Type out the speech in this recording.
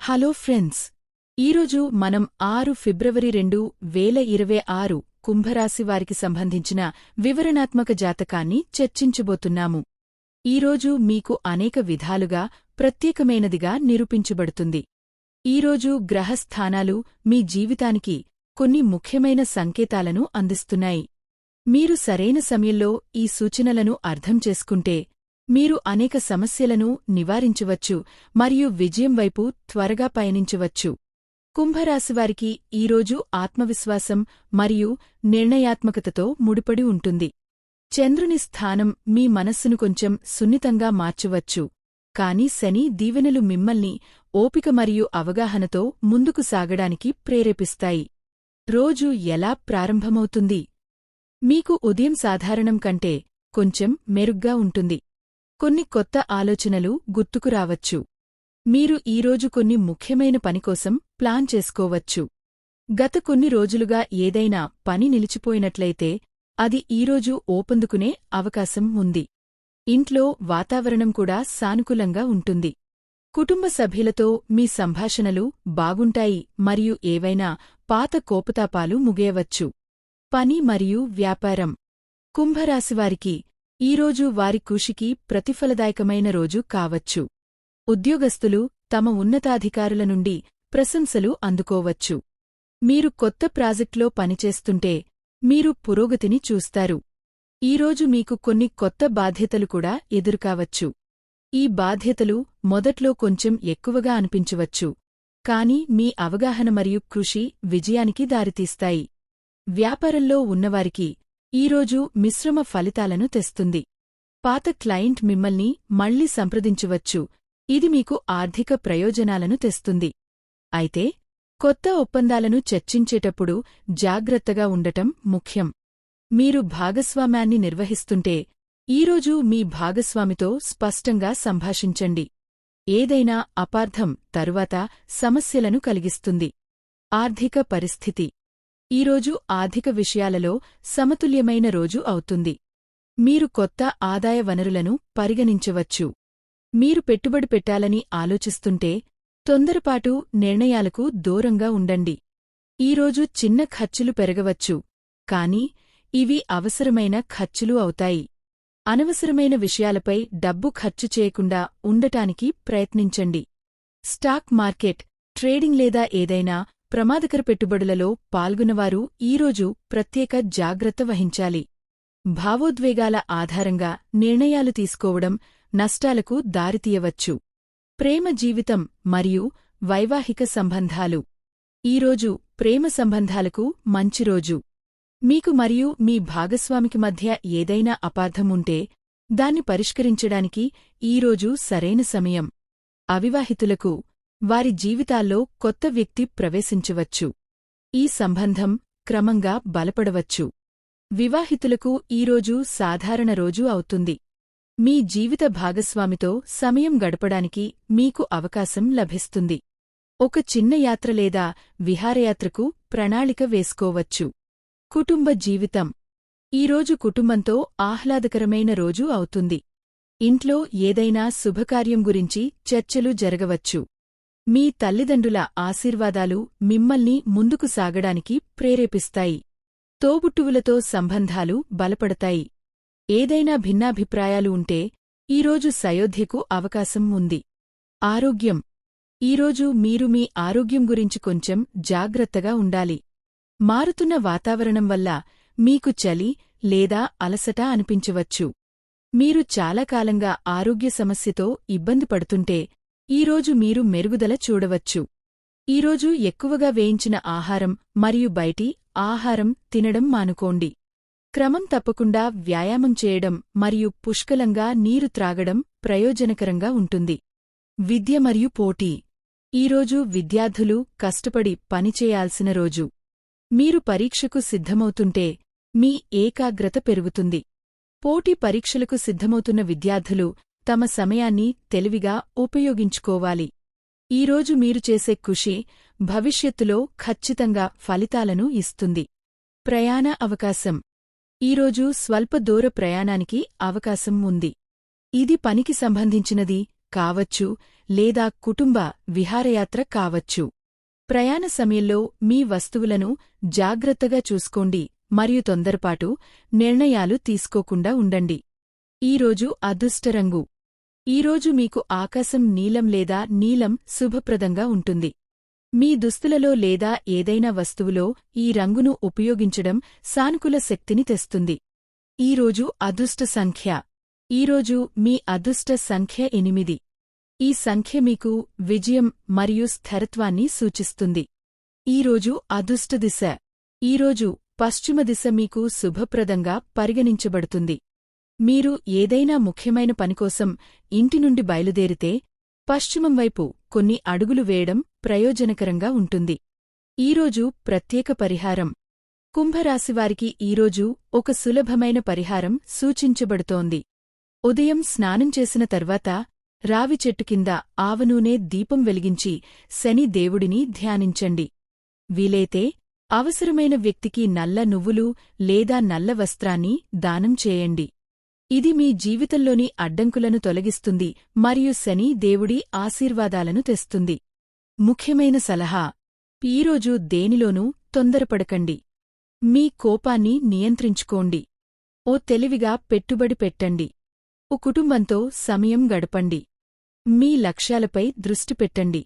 Hello friends, ఈరోజు మనం 6 ఫిబ్రవరి 2026 కుంభరాశివారికి సంబంధించిన వివరణాత్మక జాతకాన్ని చర్చించబోతున్నాము. ఈరోజు మీకు అనేక విధాలుగా ప్రత్యేకమైనదిగా నిరూపించబడుతుంది. ఈరోజు గ్రహస్థానాలు మీ జీవితానికి కొన్ని ముఖ్యమైన సంకేతాలను అందిస్తున్నాయి. మీరు సరైన సమయంలో ఈ సూచనలను అర్థం చేసుకుంటే మీరు అనేక సమస్యలను నివారించవచ్చు మరియు విజయం వైపు త్వరగా పయనించవచ్చు. కుంభరాశివారికి ఈరోజు ఆత్మవిశ్వాసం మరియు నిర్ణయాత్మకతతో ముడిపడి ఉంటుంది. చంద్రుని స్థానం మీ మనస్సును కొంచెం సున్నితంగా మార్చవచ్చు, కాని శని దీవెనలు మిమ్మల్ని ఓపిక మరియు అవగాహనతో ముందుకు సాగడానికి ప్రేరేపిస్తాయి. రోజు ఎలా ప్రారంభమవుతుంది? మీకు ఉదయం సాధారణం కంటే కొంచెం మెరుగ్గా ఉంటుంది. కొన్ని కొత్త ఆలోచనలు గుర్తుకు రావచ్చు. మీరు ఈరోజు కొన్ని ముఖ్యమైన పనికోసం ప్లాన్ చేసుకోవచ్చు. గత కొన్ని రోజులుగా ఏదైనా పని నిలిచిపోయినట్లయితే అది ఈరోజు ఓపందుకునే అవకాశం ఉంది. ఇంట్లో వాతావరణం కూడా సానుకూలంగా ఉంటుంది. కుటుంబ సభ్యులతో మీ సంభాషణలు బాగుంటాయి మరియు ఏవైనా పాత కోపతాపాలు ముగియవచ్చు. పని మరియు వ్యాపారం. కుంభరాశివారికి ఈరోజు వారి కృషికి ప్రతిఫలదాయకమైన రోజు కావచ్చు. ఉద్యోగస్తులు తమ ఉన్నతాధికారుల నుండి ప్రశంసలు అందుకోవచ్చు. మీరు కొత్త ప్రాజెక్ట్లో పనిచేస్తుంటే మీరు పురోగతిని చూస్తారు. ఈరోజు మీకు కొన్ని కొత్త బాధ్యతలు కూడా ఎదురుకావచ్చు. ఈ బాధ్యతలు మొదట్లో కొంచెం ఎక్కువగా అనిపించవచ్చు, కాని మీ అవగాహన మరియు కృషి విజయానికి దారితీస్తాయి. వ్యాపారంలో ఉన్నవారికి ఈరోజు మిశ్రమ ఫలితాలను తెస్తుంది. పాత క్లయింట్ మిమ్మల్ని మళ్లీ సంప్రదించవచ్చు, ఇది మీకు ఆర్థిక ప్రయోజనాలను తెస్తుంది. అయితే కొత్త ఒప్పందాలను చర్చించేటప్పుడు జాగ్రత్తగా ఉండటం ముఖ్యం. మీరు భాగస్వామ్యాన్ని నిర్వహిస్తుంటే ఈరోజు మీ భాగస్వామితో స్పష్టంగా సంభాషించండి. ఏదైనా అపార్థం తరువాత సమస్యలను కలిగిస్తుంది. ఆర్థిక పరిస్థితి. ఈరోజు ఆర్థిక విషయాలలో సమతుల్యమైన రోజు అవుతుంది. మీరు కొత్త ఆదాయ వనరులను పరిగణించవచ్చు. మీరు పెట్టుబడి పెట్టాలని ఆలోచిస్తుంటే తొందరపాటు నిర్ణయాలకు దూరంగా ఉండండి. ఈరోజు చిన్న ఖర్చులు పెరగవచ్చు, కాని ఇవి అవసరమైన ఖర్చులు అవుతాయి. అనవసరమైన విషయాలపై డబ్బు ఖర్చు చేయకుండా ఉండటానికి ప్రయత్నించండి. స్టాక్ మార్కెట్, ట్రేడింగ్ లేదా ఏదైనా ప్రమాదకర పెట్టుబడులలో పాల్గొన్నవారు ఈరోజు ప్రత్యేక జాగ్రత్త వహించాలి. భావోద్వేగాల ఆధారంగా నిర్ణయాలు తీసుకోవడం నష్టాలకు దారితీయవచ్చు. ప్రేమ జీవితం మరియు వైవాహిక సంబంధాలు. ఈరోజు ప్రేమ సంబంధాలకు మంచి రోజు. మీకు మరియు మీ భాగస్వామికి మధ్య ఏదైనా అపార్థం ఉంటే దాన్ని పరిష్కరించడానికి ఈరోజు సరైన సమయం. అవివాహితులకు వారి జీవితాల్లో కొత్త వ్యక్తి ప్రవేశించవచ్చు. ఈ సంబంధం క్రమంగా బలపడవచ్చు. వివాహితులకు ఈరోజు సాధారణ రోజు అవుతుంది. మీ జీవిత భాగస్వామితో సమయం గడపడానికి మీకు అవకాశం లభిస్తుంది. ఒక చిన్న యాత్ర లేదా విహారయాత్రకు ప్రణాళిక వేసుకోవచ్చు. కుటుంబ జీవితం. ఈరోజు కుటుంబంతో ఆహ్లాదకరమైన రోజు అవుతుంది. ఇంట్లో ఏదైనా శుభకార్యం గురించి చర్చలు జరగవచ్చు. మీ తల్లిదండ్రుల ఆశీర్వాదాలు మిమ్మల్ని ముందుకు సాగడానికి ప్రేరేపిస్తాయి. తోబుట్టువులతో సంబంధాలు బలపడతాయి. ఏదైనా భిన్నాభిప్రాయాలు ఉంటే ఈరోజు సయోధ్యకు అవకాశం ఉంది. ఆరోగ్యం. ఈరోజు మీరు మీ ఆరోగ్యం గురించి కొంచెం జాగ్రత్తగా ఉండాలి. మారుతున్న వాతావరణం వల్ల మీకు చలి లేదా అలసట అనిపించవచ్చు. మీరు చాలా కాలంగా ఆరోగ్య సమస్యతో ఇబ్బంది పడుతుంటే ఈరోజు మీరు మెరుగుదల చూడవచ్చు. ఈరోజు ఎక్కువగా వేయించిన ఆహారం మరియు బయటి ఆహారం తినడం మానుకోండి. క్రమం తప్పకుండా వ్యాయామం చేయడం మరియు పుష్కలంగా నీరు త్రాగడం ప్రయోజనకరంగా ఉంటుంది. విద్య మరియు పోటీ. ఈరోజు విద్యార్థులు కష్టపడి పనిచేయాల్సిన రోజు. మీరు పరీక్షకు సిద్ధమవుతుంటే మీ ఏకాగ్రత పెరుగుతుంది. పోటీ పరీక్షలకు సిద్ధమవుతున్న విద్యార్థులు తమ సమయాన్ని తెలివిగా ఉపయోగించుకోవాలి. ఈరోజు మీరు చేసే కృషి భవిష్యత్తులో ఖచ్చితంగా ఫలితాలను ఇస్తుంది. ప్రయాణ అవకాశం. ఈరోజు స్వల్ప దూర ప్రయాణానికి అవకాశం ఉంది. ఇది పనికి సంబంధించినది కావచ్చు లేదా కుటుంబ విహారయాత్ర కావచ్చు. ప్రయాణ సమయంలో మీ వస్తువులను జాగ్రత్తగా చూసుకోండి మరియు తొందరపాటు నిర్ణయాలు తీసుకోకుండా ఉండండి. ఈరోజు అదృష్ట రంగు. ఈరోజు మీకు ఆకాశం నీలం లేదా నీలం శుభప్రదంగా ఉంటుంది. మీ దుస్తులలో లేదా ఏదైనా వస్తువులో ఈ రంగును ఉపయోగించడం సానుకూల శక్తిని తెస్తుంది. ఈరోజు అదృష్ట సంఖ్య. ఈరోజు మీ అదృష్ట సంఖ్య 8. ఈ సంఖ్య మీకు విజయం మరియు స్థిరత్వాన్ని సూచిస్తుంది. ఈరోజు అదృష్ట దిశ. ఈరోజు పశ్చిమ దిశ మీకు శుభప్రదంగా పరిగణించబడుతుంది. మీరు ఏదైనా ముఖ్యమైన పనికోసం ఇంటి నుండి బయలుదేరితే పశ్చిమం వైపు కొన్ని అడుగులు వేయడం ప్రయోజనకరంగా ఉంటుంది. ఈరోజు ప్రత్యేక పరిహారం. కుంభరాశివారికి ఈరోజు ఒక సులభమైన పరిహారం సూచించబడుతోంది. ఉదయం స్నానం చేసిన తర్వాత రావి చెట్టు కింద ఆవనూనె దీపం వెలిగించి శని దేవుడిని ధ్యానించండి. వీలైతే అవసరమైన వ్యక్తికి నల్ల నువ్వులు లేదా నల్ల వస్త్రాన్ని దానం చేయండి. ఇది మీ జీవితంలోని అడ్డంకులను తొలగిస్తుంది మరియు శని దేవుడి ఆశీర్వాదాలను తెస్తుంది. ముఖ్యమైన సలహా. ఈరోజు దేనిలోనూ తొందరపడకండి. మీ కోపాన్ని నియంత్రించుకోండి. ఓ తెలివిగా పెట్టుబడి పెట్టండి. ఓ కుటుంబంతో సమయం గడపండి. మీ లక్ష్యాలపై దృష్టి పెట్టండి.